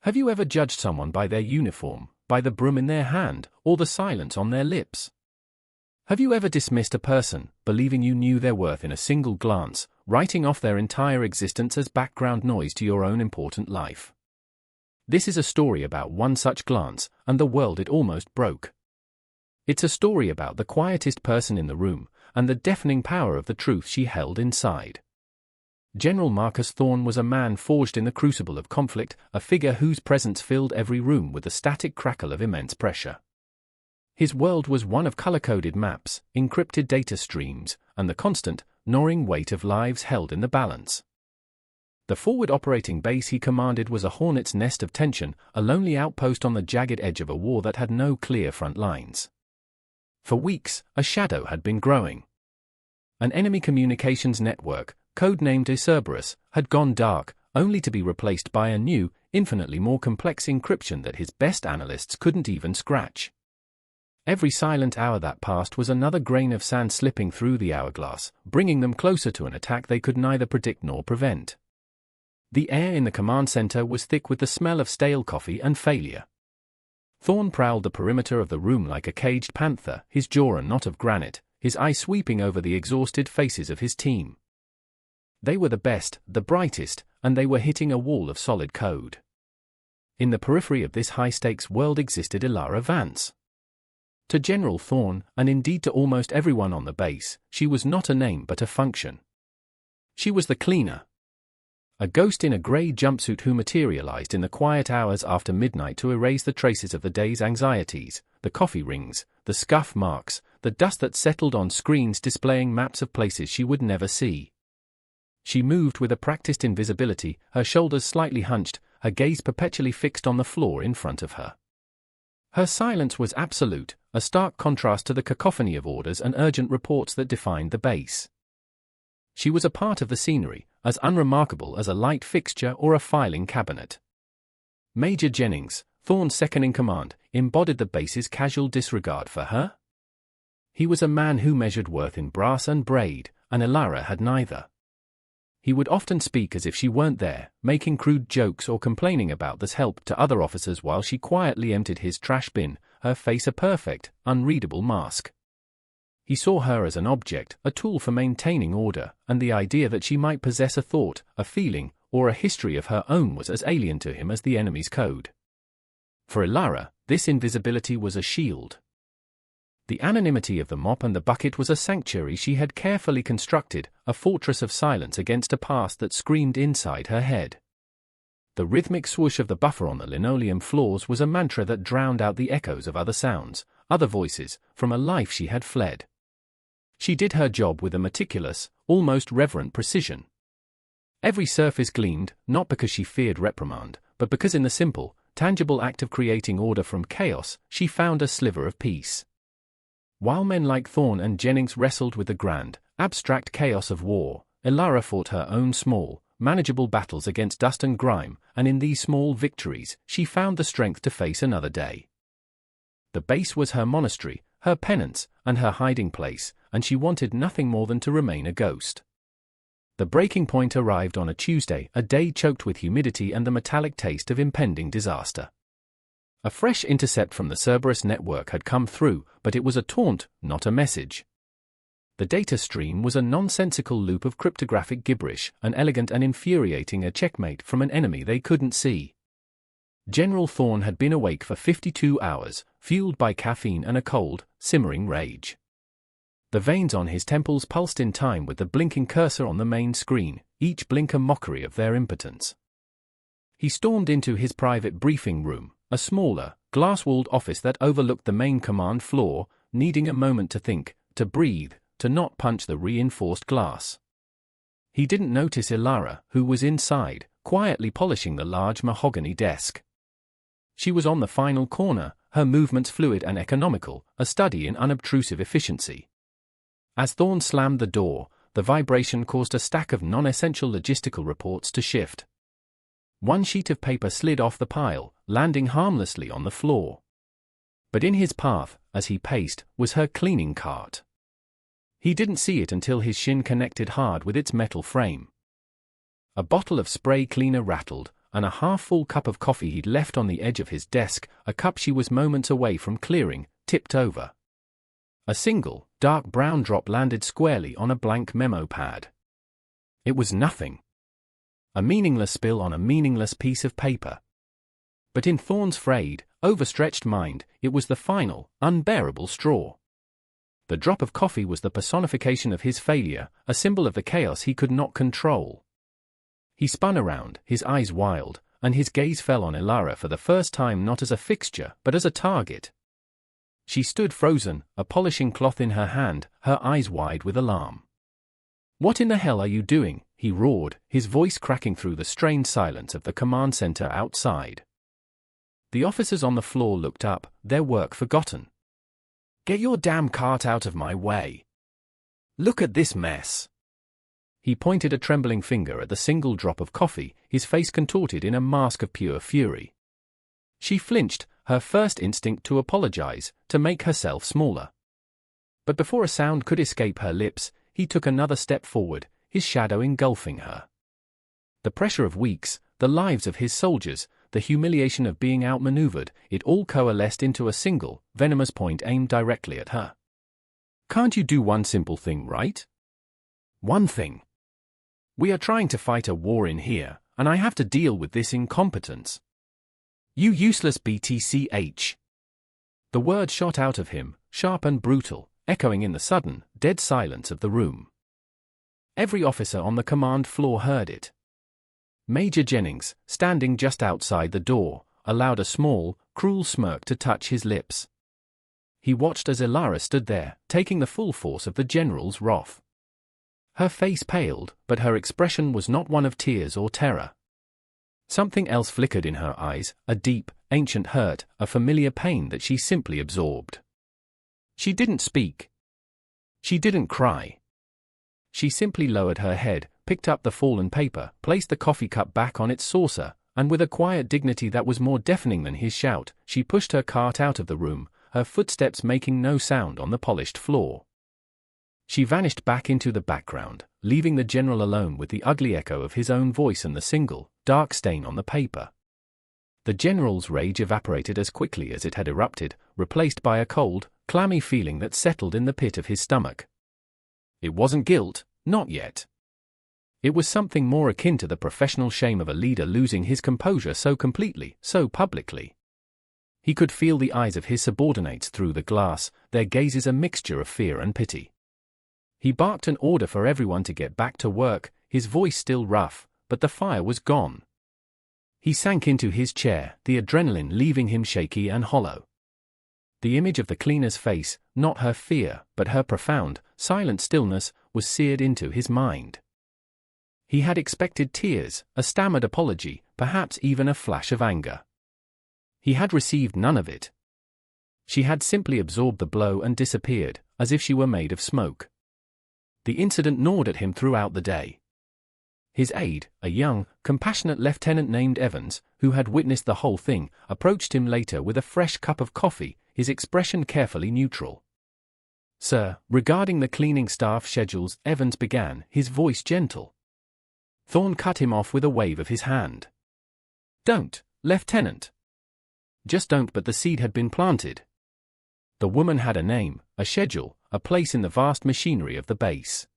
Have you ever judged someone by their uniform, by the broom in their hand, or the silence on their lips? Have you ever dismissed a person, believing you knew their worth in a single glance, writing off their entire existence as background noise to your own important life? This is a story about one such glance, and the world it almost broke. It's a story about the quietest person in the room, and the deafening power of the truth she held inside. General Marcus Thorne was a man forged in the crucible of conflict, a figure whose presence filled every room with the static crackle of immense pressure. His world was one of color-coded maps, encrypted data streams, and the constant, gnawing weight of lives held in the balance. The forward operating base he commanded was a hornet's nest of tension, a lonely outpost on the jagged edge of a war that had no clear front lines. For weeks, a shadow had been growing. An enemy communications network, codenamed Cerberus, had gone dark, only to be replaced by a new, infinitely more complex encryption that his best analysts couldn't even scratch. Every silent hour that passed was another grain of sand slipping through the hourglass, bringing them closer to an attack they could neither predict nor prevent. The air in the command center was thick with the smell of stale coffee and failure. Thorne prowled the perimeter of the room like a caged panther, his jaw a knot of granite, his eye sweeping over the exhausted faces of his team. They were the best, the brightest, and they were hitting a wall of solid code. In the periphery of this high-stakes world existed Ilara Vance. To General Thorne, and indeed to almost everyone on the base, she was not a name but a function. She was the cleaner. A ghost in a grey jumpsuit who materialized in the quiet hours after midnight to erase the traces of the day's anxieties, the coffee rings, the scuff marks, the dust that settled on screens displaying maps of places she would never see. She moved with a practiced invisibility, her shoulders slightly hunched, her gaze perpetually fixed on the floor in front of her. Her silence was absolute, a stark contrast to the cacophony of orders and urgent reports that defined the base. She was a part of the scenery, as unremarkable as a light fixture or a filing cabinet. Major Jennings, Thorne's second-in-command, embodied the base's casual disregard for her. He was a man who measured worth in brass and braid, and Ilara had neither. He would often speak as if she weren't there, making crude jokes or complaining about this help to other officers while she quietly emptied his trash bin, her face a perfect, unreadable mask. He saw her as an object, a tool for maintaining order, and the idea that she might possess a thought, a feeling, or a history of her own was as alien to him as the enemy's code. For Ilara, this invisibility was a shield. The anonymity of the mop and the bucket was a sanctuary she had carefully constructed, a fortress of silence against a past that screamed inside her head. The rhythmic swoosh of the buffer on the linoleum floors was a mantra that drowned out the echoes of other sounds, other voices, from a life she had fled. She did her job with a meticulous, almost reverent precision. Every surface gleamed, not because she feared reprimand, but because in the simple, tangible act of creating order from chaos, she found a sliver of peace. While men like Thorne and Jennings wrestled with the grand, abstract chaos of war, Ilara fought her own small, manageable battles against dust and grime, and in these small victories, she found the strength to face another day. The base was her monastery, her penance, and her hiding place, and she wanted nothing more than to remain a ghost. The breaking point arrived on a Tuesday, a day choked with humidity and the metallic taste of impending disaster. A fresh intercept from the Cerberus network had come through, but it was a taunt, not a message. The data stream was a nonsensical loop of cryptographic gibberish, an elegant and infuriating a checkmate from an enemy they couldn't see. General Thorne had been awake for 52 hours, fueled by caffeine and a cold, simmering rage. The veins on his temples pulsed in time with the blinking cursor on the main screen, each blink a mockery of their impotence. He stormed into his private briefing room, a smaller, glass-walled office that overlooked the main command floor, needing a moment to think, to breathe, to not punch the reinforced glass. He didn't notice Ilara, who was inside, quietly polishing the large mahogany desk. She was on the final corner, her movements fluid and economical, a study in unobtrusive efficiency. As Thorne slammed the door, the vibration caused a stack of non-essential logistical reports to shift. One sheet of paper slid off the pile, landing harmlessly on the floor. But in his path, as he paced, was her cleaning cart. He didn't see it until his shin connected hard with its metal frame. A bottle of spray cleaner rattled, and a half-full cup of coffee he'd left on the edge of his desk, a cup she was moments away from clearing, tipped over. A single, dark brown drop landed squarely on a blank memo pad. It was nothing. A meaningless spill on a meaningless piece of paper. But in Thorne's frayed, overstretched mind, it was the final, unbearable straw. The drop of coffee was the personification of his failure, a symbol of the chaos he could not control. He spun around, his eyes wild, and his gaze fell on Elara for the first time, not as a fixture, but as a target. She stood frozen, a polishing cloth in her hand, her eyes wide with alarm. "What in the hell are you doing?" he roared, his voice cracking through the strained silence of the command center outside. The officers on the floor looked up, their work forgotten. "Get your damn cart out of my way. Look at this mess." He pointed a trembling finger at the single drop of coffee, his face contorted in a mask of pure fury. She flinched, her first instinct to apologize, to make herself smaller. But before a sound could escape her lips, he took another step forward, his shadow engulfing her. The pressure of weeks, the lives of his soldiers, the humiliation of being outmaneuvered, it all coalesced into a single, venomous point aimed directly at her. "Can't you do one simple thing right? One thing. We are trying to fight a war in here, and I have to deal with this incompetence. You useless BTCH." The word shot out of him, sharp and brutal, echoing in the sudden, dead silence of the room. Every officer on the command floor heard it. Major Jennings, standing just outside the door, allowed a small, cruel smirk to touch his lips. He watched as Elara stood there, taking the full force of the general's wrath. Her face paled, but her expression was not one of tears or terror. Something else flickered in her eyes, a deep, ancient hurt, a familiar pain that she simply absorbed. She didn't speak. She didn't cry. She simply lowered her head, picked up the fallen paper, placed the coffee cup back on its saucer, and with a quiet dignity that was more deafening than his shout, she pushed her cart out of the room, her footsteps making no sound on the polished floor. She vanished back into the background, leaving the general alone with the ugly echo of his own voice and the single, dark stain on the paper. The general's rage evaporated as quickly as it had erupted, replaced by a cold, clammy feeling that settled in the pit of his stomach. It wasn't guilt, not yet. It was something more akin to the professional shame of a leader losing his composure so completely, so publicly. He could feel the eyes of his subordinates through the glass, their gazes a mixture of fear and pity. He barked an order for everyone to get back to work, his voice still rough, but the fire was gone. He sank into his chair, the adrenaline leaving him shaky and hollow. The image of the cleaner's face, not her fear, but her profound, silent stillness, was seared into his mind. He had expected tears, a stammered apology, perhaps even a flash of anger. He had received none of it. She had simply absorbed the blow and disappeared, as if she were made of smoke. The incident gnawed at him throughout the day. His aide, a young, compassionate lieutenant named Evans, who had witnessed the whole thing, approached him later with a fresh cup of coffee, his expression carefully neutral. "Sir, regarding the cleaning staff schedules," Evans began, his voice gentle. Thorne cut him off with a wave of his hand. "Don't, Lieutenant. Just don't." But the seed had been planted. The woman had a name, a schedule, a place in the vast machinery of the base.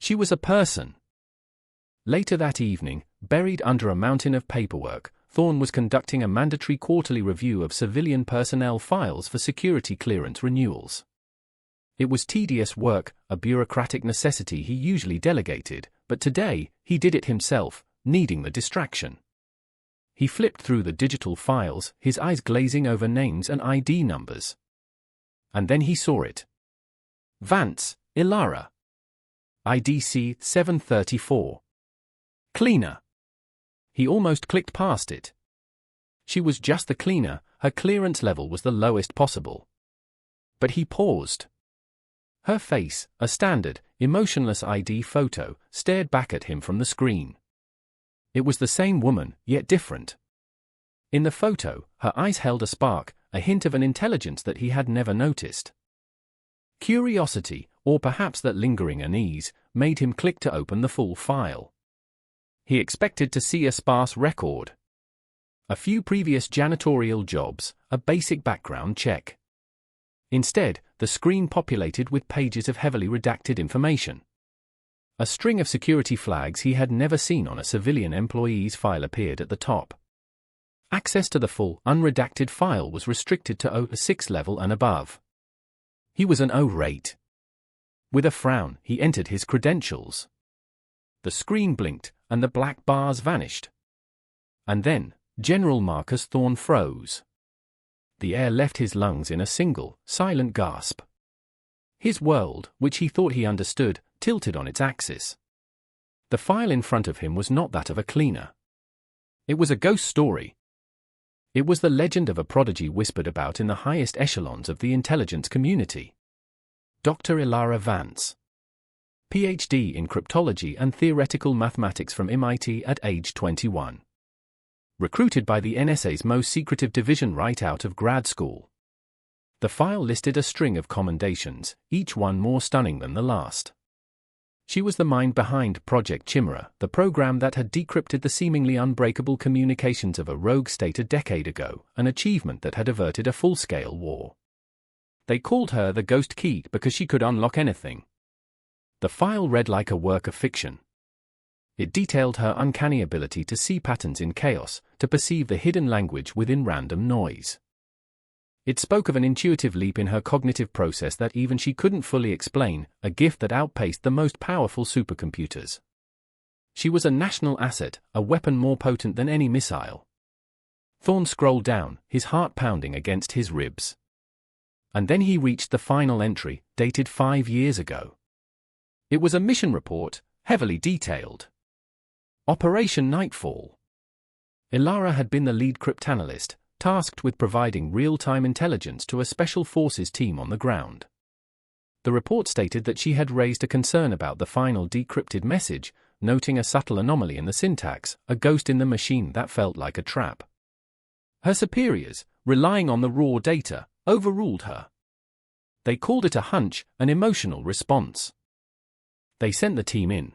She was a person. Later that evening, buried under a mountain of paperwork, Thorne was conducting a mandatory quarterly review of civilian personnel files for security clearance renewals. It was tedious work, a bureaucratic necessity he usually delegated, but today, he did it himself, needing the distraction. He flipped through the digital files, his eyes glazing over names and ID numbers. And then he saw it. Vance, Elara. IDC 734. Cleaner. He almost clicked past it. She was just the cleaner, her clearance level was the lowest possible. But he paused. Her face, a standard, emotionless ID photo, stared back at him from the screen. It was the same woman, yet different. In the photo, her eyes held a spark, a hint of an intelligence that he had never noticed. Curiosity, or perhaps that lingering unease, made him click to open the full file. He expected to see a sparse record. A few previous janitorial jobs, a basic background check. Instead, the screen populated with pages of heavily redacted information. A string of security flags he had never seen on a civilian employee's file appeared at the top. Access to the full, unredacted file was restricted to O6 level and above. He was an O-rate. With a frown, he entered his credentials. The screen blinked, and the black bars vanished. And then, General Marcus Thorne froze. The air left his lungs in a single, silent gasp. His world, which he thought he understood, tilted on its axis. The file in front of him was not that of a cleaner. It was a ghost story. It was the legend of a prodigy whispered about in the highest echelons of the intelligence community. Dr. Ilara Vance. Ph.D. in cryptology and theoretical mathematics from MIT at age 21. Recruited by the NSA's most secretive division right out of grad school. The file listed a string of commendations, each one more stunning than the last. She was the mind behind Project Chimera, the program that had decrypted the seemingly unbreakable communications of a rogue state a decade ago, an achievement that had averted a full-scale war. They called her the Ghost Key because she could unlock anything. The file read like a work of fiction. It detailed her uncanny ability to see patterns in chaos, to perceive the hidden language within random noise. It spoke of an intuitive leap in her cognitive process that even she couldn't fully explain, a gift that outpaced the most powerful supercomputers. She was a national asset, a weapon more potent than any missile. Thorne scrolled down, his heart pounding against his ribs. And then he reached the final entry, dated 5 years ago. It was a mission report, heavily detailed. Operation Nightfall. Ilara had been the lead cryptanalyst, tasked with providing real-time intelligence to a special forces team on the ground. The report stated that she had raised a concern about the final decrypted message, noting a subtle anomaly in the syntax, a ghost in the machine that felt like a trap. Her superiors, relying on the raw data, overruled her. They called it a hunch, an emotional response. They sent the team in.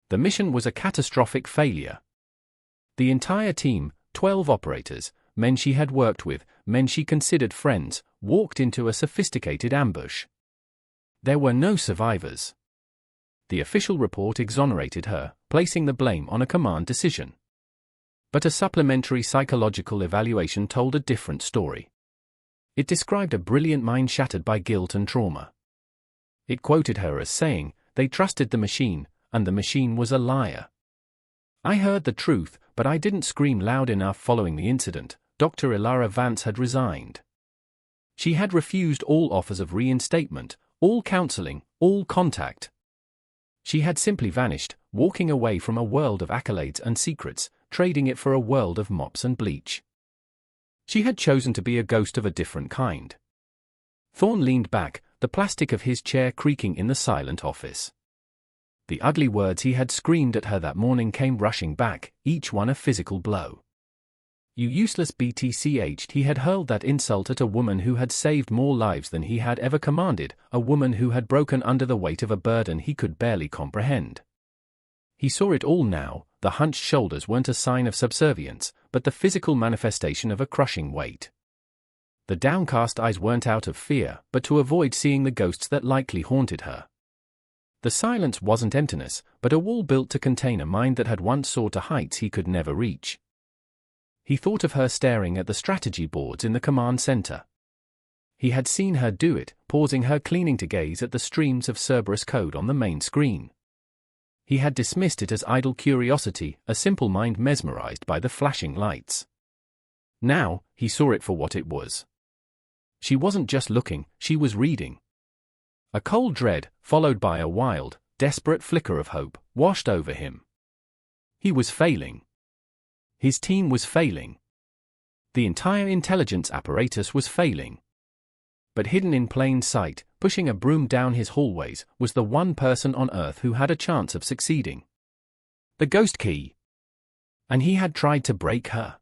The mission was a catastrophic failure. The entire team, 12 operators, men she had worked with, men she considered friends, walked into a sophisticated ambush. There were no survivors. The official report exonerated her, placing the blame on a command decision. But a supplementary psychological evaluation told a different story. It described a brilliant mind shattered by guilt and trauma. It quoted her as saying, "They trusted the machine, and the machine was a liar. I heard the truth, but I didn't scream loud enough." Following the incident, Dr. Ilara Vance had resigned. She had refused all offers of reinstatement, all counseling, all contact. She had simply vanished, walking away from a world of accolades and secrets, trading it for a world of mops and bleach. She had chosen to be a ghost of a different kind. Thorne leaned back, the plastic of his chair creaking in the silent office. The ugly words he had screamed at her that morning came rushing back, each one a physical blow. "You useless BTCH." He had hurled that insult at a woman who had saved more lives than he had ever commanded, a woman who had broken under the weight of a burden he could barely comprehend. He saw it all now. The hunched shoulders weren't a sign of subservience, but the physical manifestation of a crushing weight. The downcast eyes weren't out of fear, but to avoid seeing the ghosts that likely haunted her. The silence wasn't emptiness, but a wall built to contain a mind that had once soared to heights he could never reach. He thought of her staring at the strategy boards in the command center. He had seen her do it, pausing her cleaning to gaze at the streams of Cerberus code on the main screen. He had dismissed it as idle curiosity, a simple mind mesmerized by the flashing lights. Now, he saw it for what it was. She wasn't just looking, she was reading. A cold dread, followed by a wild, desperate flicker of hope, washed over him. He was failing. His team was failing. The entire intelligence apparatus was failing. But hidden in plain sight, pushing a broom down his hallways, was the one person on Earth who had a chance of succeeding. The Ghost Key. And he had tried to break her.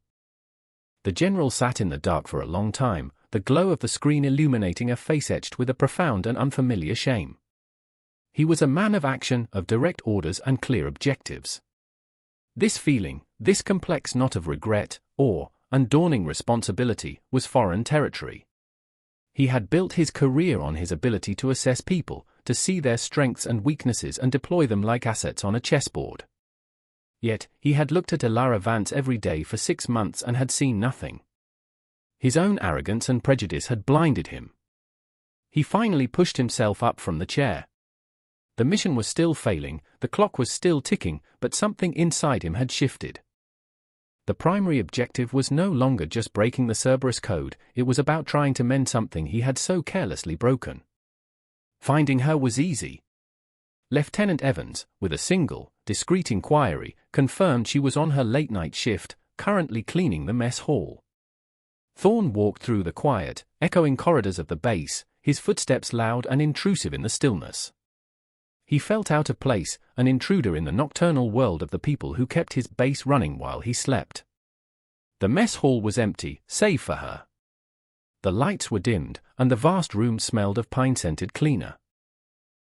The general sat in the dark for a long time, the glow of the screen illuminating a face etched with a profound and unfamiliar shame. He was a man of action, of direct orders and clear objectives. This feeling, this complex knot of regret, awe, and dawning responsibility, was foreign territory. He had built his career on his ability to assess people, to see their strengths and weaknesses and deploy them like assets on a chessboard. Yet, he had looked at Elara Vance every day for 6 months and had seen nothing. His own arrogance and prejudice had blinded him. He finally pushed himself up from the chair. The mission was still failing, the clock was still ticking, but something inside him had shifted. The primary objective was no longer just breaking the Cerberus code, it was about trying to mend something he had so carelessly broken. Finding her was easy. Lieutenant Evans, with a single, discreet inquiry, confirmed she was on her late-night shift, currently cleaning the mess hall. Thorne walked through the quiet, echoing corridors of the base, his footsteps loud and intrusive in the stillness. He felt out of place, an intruder in the nocturnal world of the people who kept his base running while he slept. The mess hall was empty, save for her. The lights were dimmed, and the vast room smelled of pine-scented cleaner.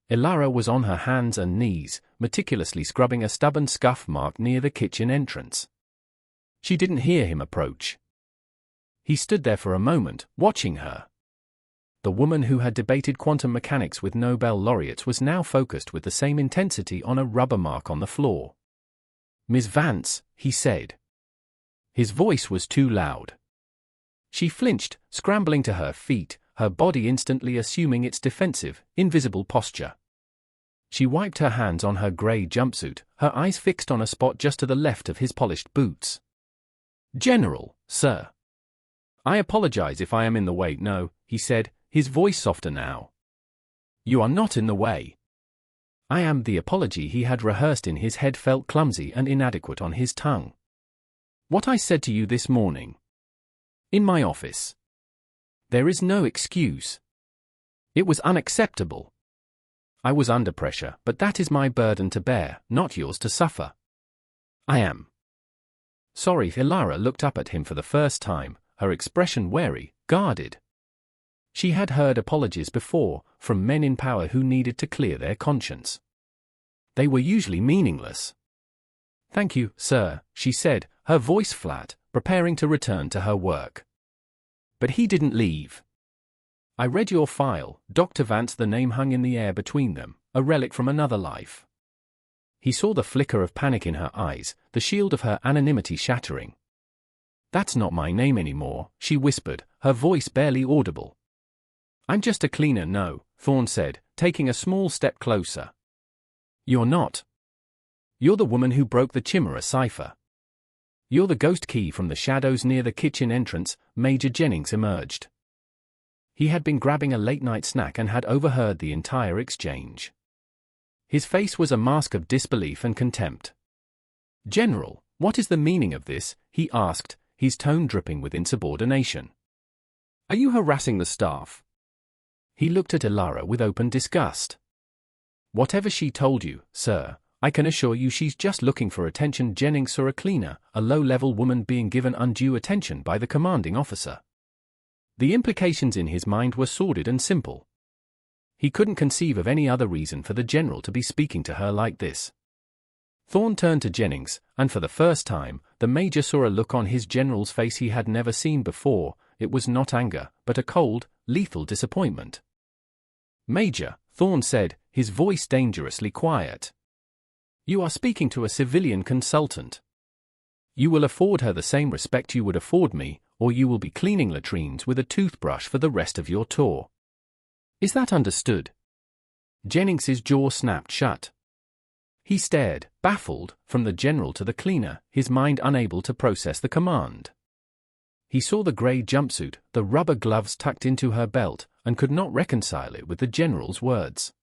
Elara was on her hands and knees, meticulously scrubbing a stubborn scuff mark near the kitchen entrance. She didn't hear him approach. He stood there for a moment, watching her. The woman who had debated quantum mechanics with Nobel laureates was now focused with the same intensity on a rubber mark on the floor. "Ms. Vance," he said. His voice was too loud. She flinched, scrambling to her feet, her body instantly assuming its defensive, invisible posture. She wiped her hands on her grey jumpsuit, her eyes fixed on a spot just to the left of his polished boots. "General, sir. I apologize if I am in the way." "No," he said, his voice softer now. "You are not in the way." I am. The apology he had rehearsed in his head felt clumsy and inadequate on his tongue. "What I said to you this morning. In my office. There is no excuse. It was unacceptable. I was under pressure, but that is my burden to bear, not yours to suffer. I am sorry." Elara looked up at him for the first time, her expression wary, guarded. She had heard apologies before, from men in power who needed to clear their conscience. They were usually meaningless. "Thank you, sir," she said, her voice flat, preparing to return to her work. But he didn't leave. "I read your file, Dr. Vance." The name hung in the air between them, a relic from another life. He saw the flicker of panic in her eyes, the shield of her anonymity shattering. "That's not my name anymore," she whispered, her voice barely audible. "I'm just a cleaner." "No," Thorne said, taking a small step closer. "You're not. You're the woman who broke the Chimera cipher. You're the ghost key." From the shadows near the kitchen entrance, Major Jennings emerged. He had been grabbing a late-night snack and had overheard the entire exchange. His face was a mask of disbelief and contempt. "General, what is the meaning of this?" he asked, his tone dripping with insubordination. "Are you harassing the staff?" He looked at Elara with open disgust. "Whatever she told you, sir, I can assure you she's just looking for attention." Jennings saw a cleaner, a low-level woman being given undue attention by the commanding officer. The implications in his mind were sordid and simple. He couldn't conceive of any other reason for the general to be speaking to her like this. Thorne turned to Jennings, and for the first time, the major saw a look on his general's face he had never seen before. It was not anger, but a cold, lethal disappointment. "Major," Thorne said, his voice dangerously quiet. "You are speaking to a civilian consultant. You will afford her the same respect you would afford me, or you will be cleaning latrines with a toothbrush for the rest of your tour. Is that understood?" Jennings's jaw snapped shut. He stared, baffled, from the general to the cleaner, his mind unable to process the command. He saw the grey jumpsuit, the rubber gloves tucked into her belt, and could not reconcile it with the general's words.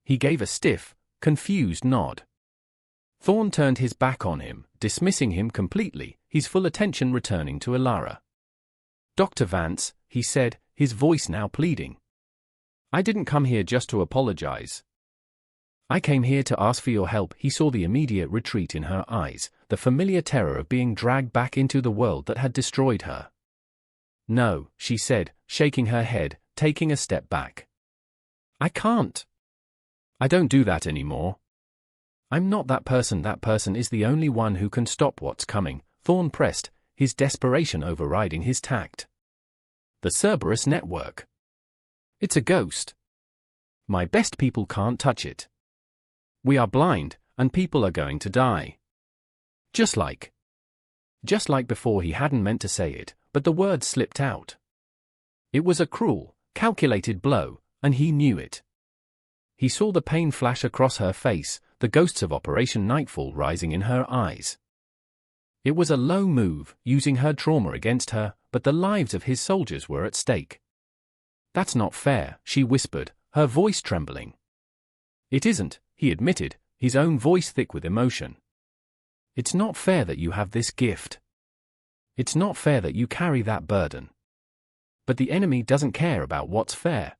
He gave a stiff, confused nod. Thorne turned his back on him, dismissing him completely, his full attention returning to Elara. "Dr. Vance," he said, his voice now pleading. "I didn't come here just to apologize. I came here to ask for your help." He saw the immediate retreat in her eyes, the familiar terror of being dragged back into the world that had destroyed her. "No," she said, shaking her head, taking a step back. "I can't. I don't do that anymore. I'm not that person. That person is the only one who can stop what's coming, Thorn pressed, his desperation overriding his tact. The Cerberus Network. It's a ghost. My best people can't touch it. We are blind, and people are going to die. Just like before. He hadn't meant to say it, but the words slipped out. It was a cruel, calculated blow, and he knew it. He saw the pain flash across her face, the ghosts of Operation Nightfall rising in her eyes. It was a low move, using her trauma against her, but the lives of his soldiers were at stake. That's not fair, she whispered, her voice trembling. It isn't, he admitted, his own voice thick with emotion. It's not fair that you have this gift. It's not fair that you carry that burden. But the enemy doesn't care about what's fair.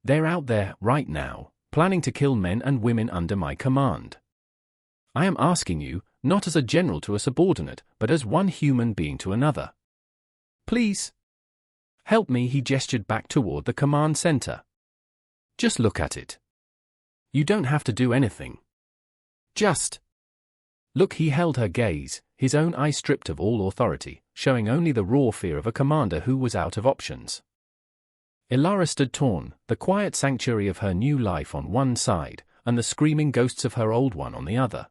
They're out there, right now, planning to kill men and women under my command. I am asking you, not as a general to a subordinate, but as one human being to another. Please. Help me. He gestured back toward the command center. Just look at it. You don't have to do anything. Just look. He held her gaze, his own eyes stripped of all authority, showing only the raw fear of a commander who was out of options. Ilara stood torn, the quiet sanctuary of her new life on one side, and the screaming ghosts of her old one on the other.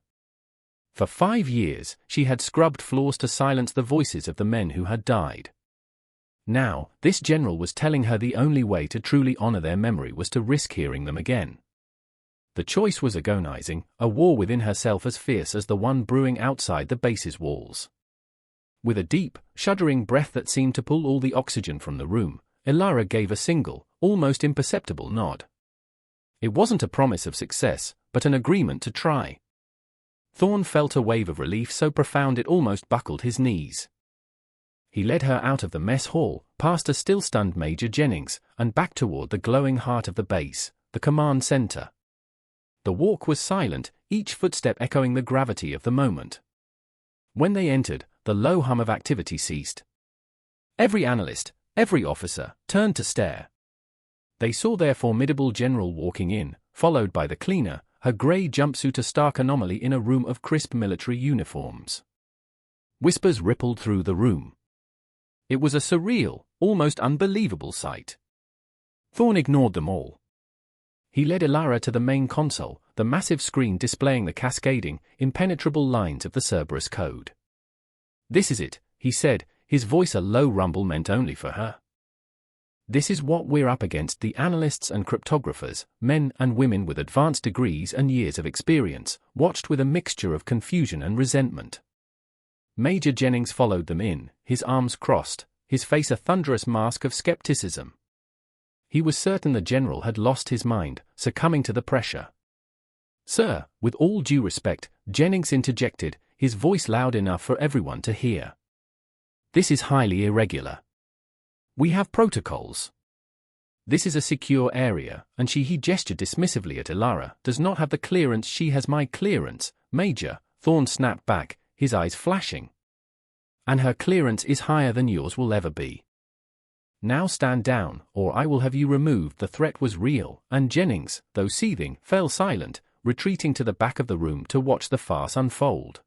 For 5 years, she had scrubbed floors to silence the voices of the men who had died. Now, this general was telling her the only way to truly honor their memory was to risk hearing them again. The choice was agonizing, a war within herself as fierce as the one brewing outside the base's walls. With a deep, shuddering breath that seemed to pull all the oxygen from the room, Ilara gave a single, almost imperceptible nod. It wasn't a promise of success, but an agreement to try. Thorn felt a wave of relief so profound it almost buckled his knees. He led her out of the mess hall, past a still-stunned Major Jennings, and back toward the glowing heart of the base, the command center. The walk was silent, each footstep echoing the gravity of the moment. When they entered, the low hum of activity ceased. Every analyst, every officer, turned to stare. They saw their formidable general walking in, followed by the cleaner, her grey jumpsuit a stark anomaly in a room of crisp military uniforms. Whispers rippled through the room. It was a surreal, almost unbelievable sight. Thorn ignored them all. He led Ilara to the main console, the massive screen displaying the cascading, impenetrable lines of the Cerberus code. This is it, he said, his voice a low rumble meant only for her. This is what we're up against. The analysts and cryptographers, men and women with advanced degrees and years of experience, watched with a mixture of confusion and resentment. Major Jennings followed them in, his arms crossed, his face a thunderous mask of skepticism. He was certain the general had lost his mind, succumbing to the pressure. Sir, with all due respect, Jennings interjected, his voice loud enough for everyone to hear. This is highly irregular. We have protocols. This is a secure area, and he gestured dismissively at Ilara, does not have the clearance. She has my clearance, Major, Thorn snapped back, his eyes flashing. And her clearance is higher than yours will ever be. Now stand down, or I will have you removed. The threat was real, and Jennings, though seething, fell silent, retreating to the back of the room to watch the farce unfold.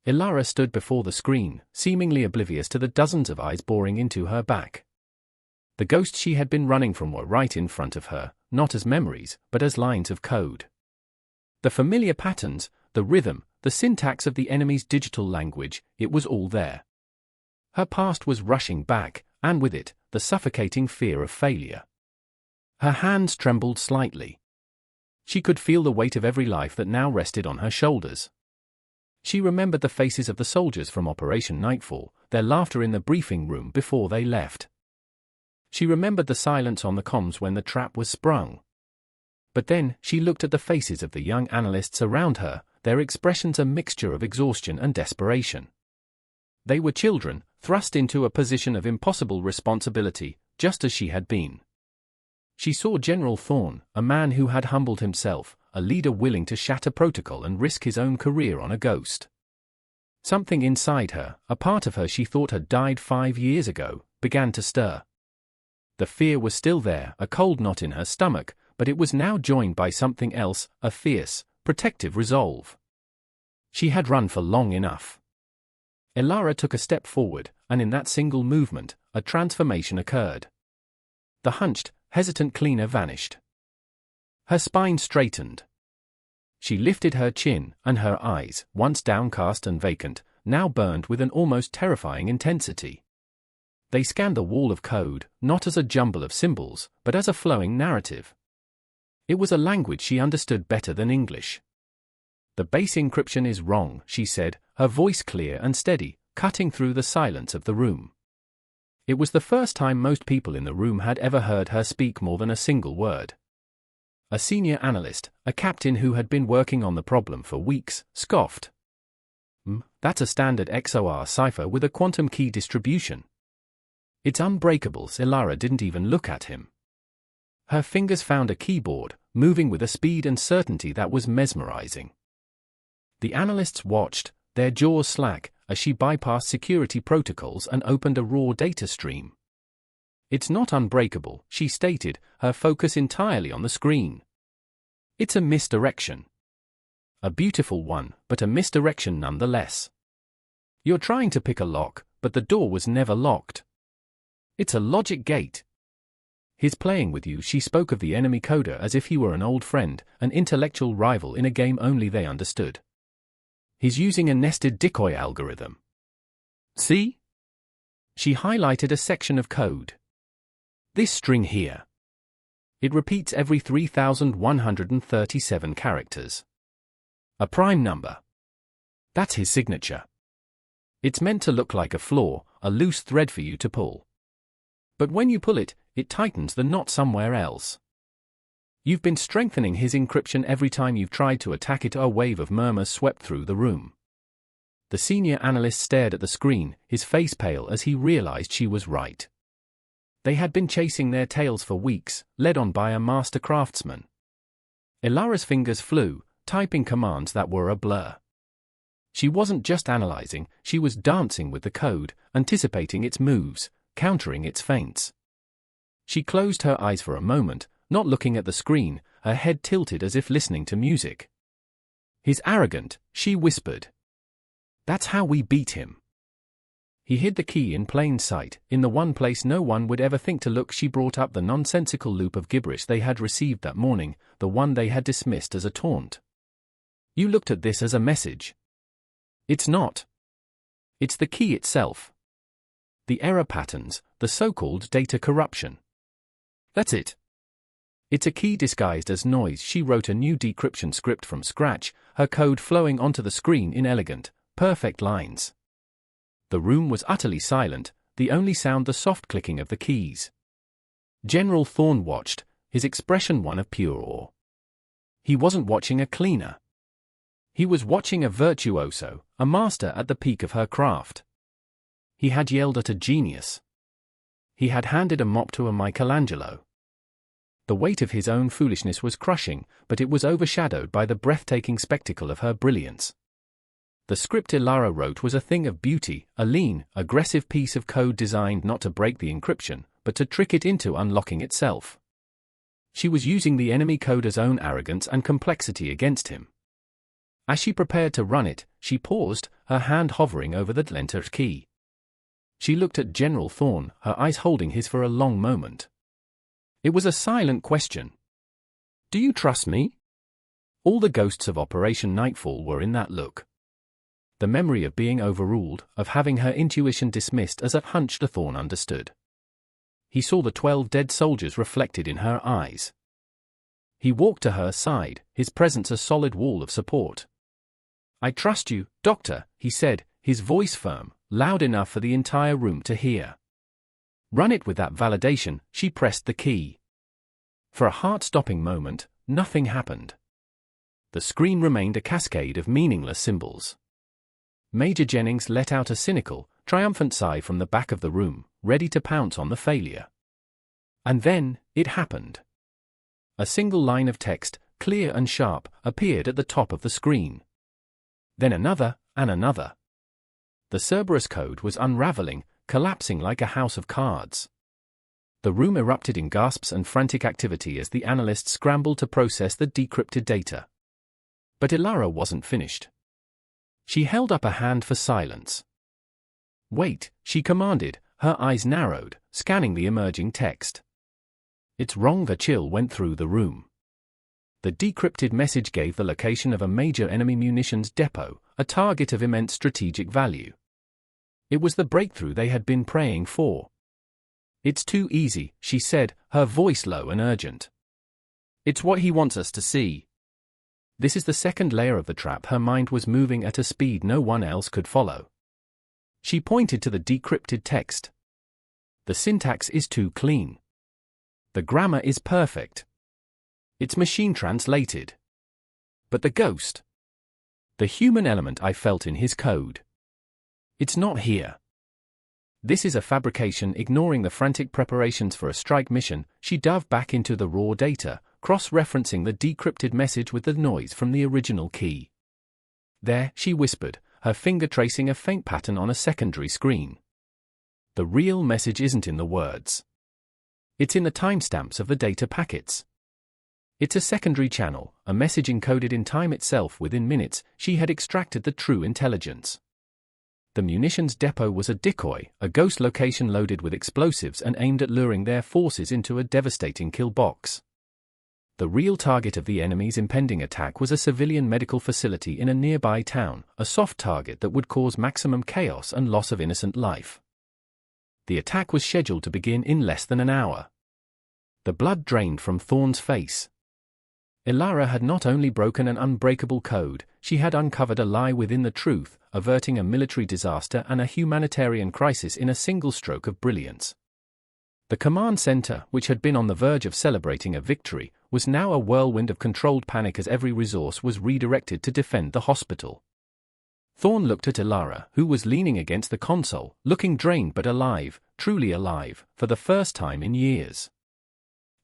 Ilara stood before the screen, seemingly oblivious to the dozens of eyes boring into her back. The ghosts she had been running from were right in front of her, not as memories, but as lines of code. The familiar patterns, the rhythm, the syntax of the enemy's digital language, it was all there. Her past was rushing back, and with it, the suffocating fear of failure. Her hands trembled slightly. She could feel the weight of every life that now rested on her shoulders. She remembered the faces of the soldiers from Operation Nightfall, their laughter in the briefing room before they left. She remembered the silence on the comms when the trap was sprung. But then, she looked at the faces of the young analysts around her, their expressions a mixture of exhaustion and desperation. They were children, thrust into a position of impossible responsibility, just as she had been. She saw General Thorn, a man who had humbled himself, a leader willing to shatter protocol and risk his own career on a ghost. Something inside her, a part of her she thought had died 5 years ago, began to stir. The fear was still there, a cold knot in her stomach, but it was now joined by something else, a fierce, protective resolve. She had run for long enough. Elara took a step forward, and in that single movement, a transformation occurred. The hunched, hesitant cleaner vanished. Her spine straightened. She lifted her chin, and her eyes, once downcast and vacant, now burned with an almost terrifying intensity. They scanned the wall of code, not as a jumble of symbols, but as a flowing narrative. It was a language she understood better than English. "The base encryption is wrong," she said, her voice clear and steady, cutting through the silence of the room. It was the first time most people in the room had ever heard her speak more than a single word. A senior analyst, a captain who had been working on the problem for weeks, scoffed. That's a standard XOR cipher with a quantum key distribution. It's unbreakable." Elara didn't even look at him. Her fingers found a keyboard, moving with a speed and certainty that was mesmerizing. The analysts watched, their jaws slack, as she bypassed security protocols and opened a raw data stream. "It's not unbreakable," she stated, her focus entirely on the screen. "It's a misdirection. A beautiful one, but a misdirection nonetheless. You're trying to pick a lock, but the door was never locked. It's a logic gate. He's playing with you." She spoke of the enemy coder as if he were an old friend, an intellectual rival in a game only they understood. "He's using a nested decoy algorithm. See?" She highlighted a section of code. "This string here. It repeats every 3,137 characters. A prime number. That's his signature. It's meant to look like a flaw, a loose thread for you to pull. But when you pull it, it tightens the knot somewhere else. You've been strengthening his encryption every time you've tried to attack it." A wave of murmurs swept through the room. The senior analyst stared at the screen, his face pale as he realized she was right. They had been chasing their tails for weeks, led on by a master craftsman. Elara's fingers flew, typing commands that were a blur. She wasn't just analyzing, she was dancing with the code, anticipating its moves, countering its feints. She closed her eyes for a moment, not looking at the screen, her head tilted as if listening to music. "He's arrogant," she whispered. "That's how we beat him. He hid the key in plain sight, in the one place no one would ever think to look." She brought up the nonsensical loop of gibberish they had received that morning, the one they had dismissed as a taunt. "You looked at this as a message. It's not. It's the key itself. The error patterns, the so-called data corruption. That's it. It's a key disguised as noise." She wrote a new decryption script from scratch, her code flowing onto the screen in elegant, perfect lines. The room was utterly silent, the only sound the soft clicking of the keys. General Thorne watched, his expression one of pure awe. He wasn't watching a cleaner. He was watching a virtuoso, a master at the peak of her craft. He had yelled at a genius. He had handed a mop to a Michelangelo. The weight of his own foolishness was crushing, but it was overshadowed by the breathtaking spectacle of her brilliance. The script Elara wrote was a thing of beauty, a lean, aggressive piece of code designed not to break the encryption, but to trick it into unlocking itself. She was using the enemy coder's own arrogance and complexity against him. As she prepared to run it, she paused, her hand hovering over the enter key. She looked at General Thorne, her eyes holding his for a long moment. It was a silent question. "Do you trust me?" All the ghosts of Operation Nightfall were in that look. The memory of being overruled, of having her intuition dismissed as a hunch. Thorne understood. He saw the 12 dead soldiers reflected in her eyes. He walked to her side, his presence a solid wall of support. "I trust you, Doctor," he said, his voice firm, loud enough for the entire room to hear. "Run it." With that validation, she pressed the key. For a heart-stopping moment, nothing happened. The screen remained a cascade of meaningless symbols. Major Jennings let out a cynical, triumphant sigh from the back of the room, ready to pounce on the failure. And then, it happened. A single line of text, clear and sharp, appeared at the top of the screen. Then another, and another. The Cerberus code was unraveling, collapsing like a house of cards. The room erupted in gasps and frantic activity as the analysts scrambled to process the decrypted data. But Ilara wasn't finished. She held up a hand for silence. "Wait," she commanded, her eyes narrowed, scanning the emerging text. "It's wrong." A chill went through the room. The decrypted message gave the location of a major enemy munitions depot, a target of immense strategic value. It was the breakthrough they had been praying for. "It's too easy," she said, her voice low and urgent. "It's what he wants us to see." This is the second layer of the trap. Her mind was moving at a speed no one else could follow. She pointed to the decrypted text. "The syntax is too clean. The grammar is perfect. It's machine translated. But the ghost, the human element I felt in his code, it's not here. This is a fabrication." Ignoring the frantic preparations for a strike mission, she dove back into the raw data, cross-referencing the decrypted message with the noise from the original key. "There," she whispered, her finger tracing a faint pattern on a secondary screen. "The real message isn't in the words. It's in the timestamps of the data packets. It's a secondary channel, a message encoded in time itself. Within minutes, she had extracted the true intelligence. The munitions depot was a decoy, a ghost location loaded with explosives and aimed at luring their forces into a devastating kill box. The real target of the enemy's impending attack was a civilian medical facility in a nearby town, a soft target that would cause maximum chaos and loss of innocent life. The attack was scheduled to begin in less than an hour. The blood drained from Thorne's face. Ilara had not only broken an unbreakable code, she had uncovered a lie within the truth, averting a military disaster and a humanitarian crisis in a single stroke of brilliance. The command center, which had been on the verge of celebrating a victory, was now a whirlwind of controlled panic as every resource was redirected to defend the hospital. Thorne looked at Ilara, who was leaning against the console, looking drained but alive, truly alive, for the first time in years.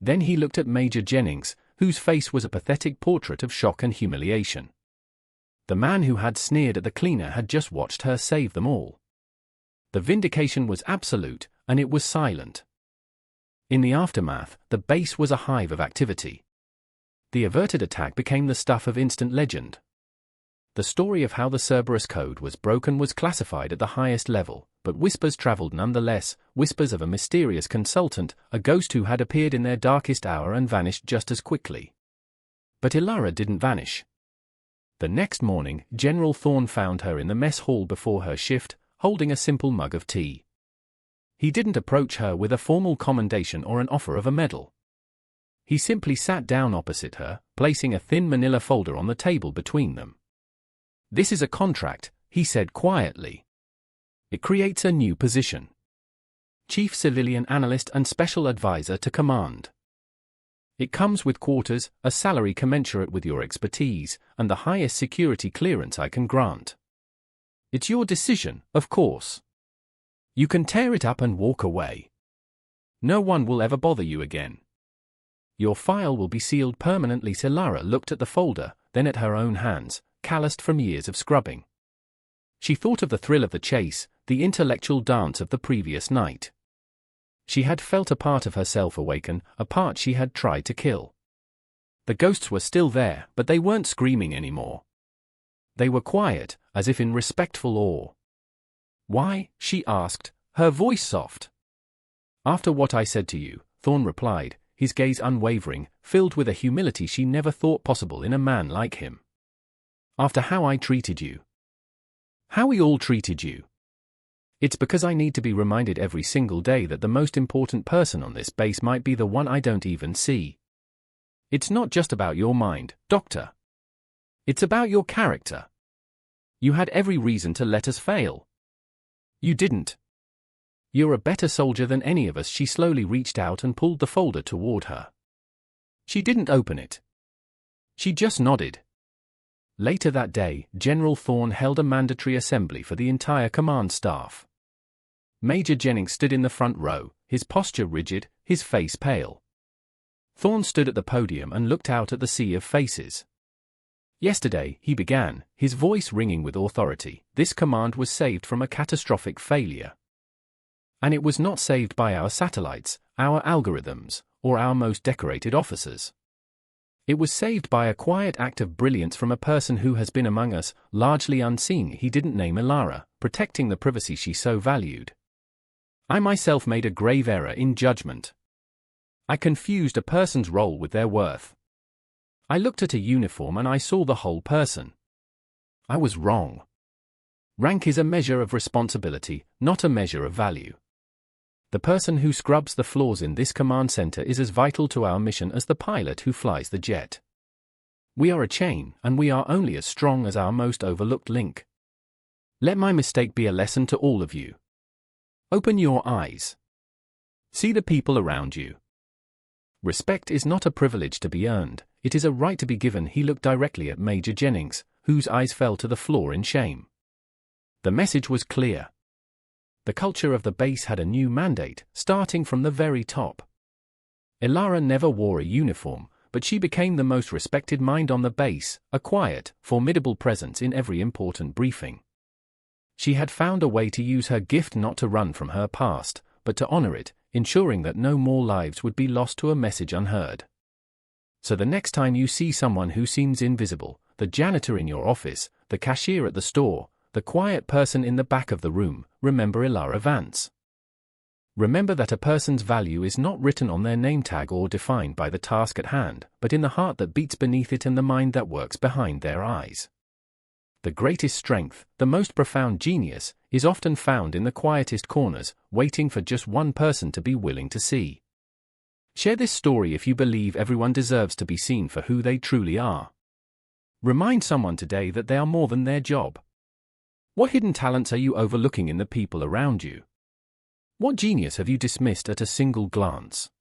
Then he looked at Major Jennings, whose face was a pathetic portrait of shock and humiliation. The man who had sneered at the cleaner had just watched her save them all. The vindication was absolute, and it was silent. In the aftermath, the base was a hive of activity. The averted attack became the stuff of instant legend. The story of how the Cerberus code was broken was classified at the highest level, but whispers traveled nonetheless, whispers of a mysterious consultant, a ghost who had appeared in their darkest hour and vanished just as quickly. But Ilara didn't vanish. The next morning, General Thorne found her in the mess hall before her shift, holding a simple mug of tea. He didn't approach her with a formal commendation or an offer of a medal. He simply sat down opposite her, placing a thin manila folder on the table between them. "This is a contract," he said quietly. "It creates a new position. Chief Civilian Analyst and Special Advisor to Command. It comes with quarters, a salary commensurate with your expertise, and the highest security clearance I can grant. It's your decision, of course. You can tear it up and walk away. No one will ever bother you again. Your file will be sealed permanently." Ilara looked at the folder, then at her own hands, calloused from years of scrubbing. She thought of the thrill of the chase, the intellectual dance of the previous night. She had felt a part of herself awaken, a part she had tried to kill. The ghosts were still there, but they weren't screaming anymore. They were quiet, as if in respectful awe. "Why?" she asked, her voice soft. "After what I said to you," Thorne replied, his gaze unwavering, filled with a humility she never thought possible in a man like him. "After how I treated you. How we all treated you. It's because I need to be reminded every single day that the most important person on this base might be the one I don't even see. It's not just about your mind, Doctor. It's about your character. You had every reason to let us fail. You didn't. You're a better soldier than any of us." She slowly reached out and pulled the folder toward her. She didn't open it. She just nodded. Later that day, General Thorne held a mandatory assembly for the entire command staff. Major Jennings stood in the front row, his posture rigid, his face pale. Thorne stood at the podium and looked out at the sea of faces. "Yesterday," he began, his voice ringing with authority, "this command was saved from a catastrophic failure. And it was not saved by our satellites, our algorithms, or our most decorated officers. It was saved by a quiet act of brilliance from a person who has been among us, largely unseen. He didn't name Ilara, protecting the privacy she so valued. I myself made a grave error in judgment. I confused a person's role with their worth. I looked at a uniform and I saw the whole person. I was wrong. Rank is a measure of responsibility, not a measure of value. The person who scrubs the floors in this command center is as vital to our mission as the pilot who flies the jet. We are a chain, and we are only as strong as our most overlooked link. Let my mistake be a lesson to all of you. Open your eyes. See the people around you. Respect is not a privilege to be earned, it is a right to be given. He looked directly at Major Jennings, whose eyes fell to the floor in shame. The message was clear. The culture of the base had a new mandate, starting from the very top. Ilara never wore a uniform, but she became the most respected mind on the base, a quiet, formidable presence in every important briefing. She had found a way to use her gift not to run from her past, but to honor it, ensuring that no more lives would be lost to a message unheard. So the next time you see someone who seems invisible, the janitor in your office, the cashier at the store, the quiet person in the back of the room, remember Ilara Vance. Remember that a person's value is not written on their name tag or defined by the task at hand, but in the heart that beats beneath it and the mind that works behind their eyes. The greatest strength, the most profound genius, is often found in the quietest corners, waiting for just one person to be willing to see. Share this story if you believe everyone deserves to be seen for who they truly are. Remind someone today that they are more than their job. What hidden talents are you overlooking in the people around you? What genius have you dismissed at a single glance?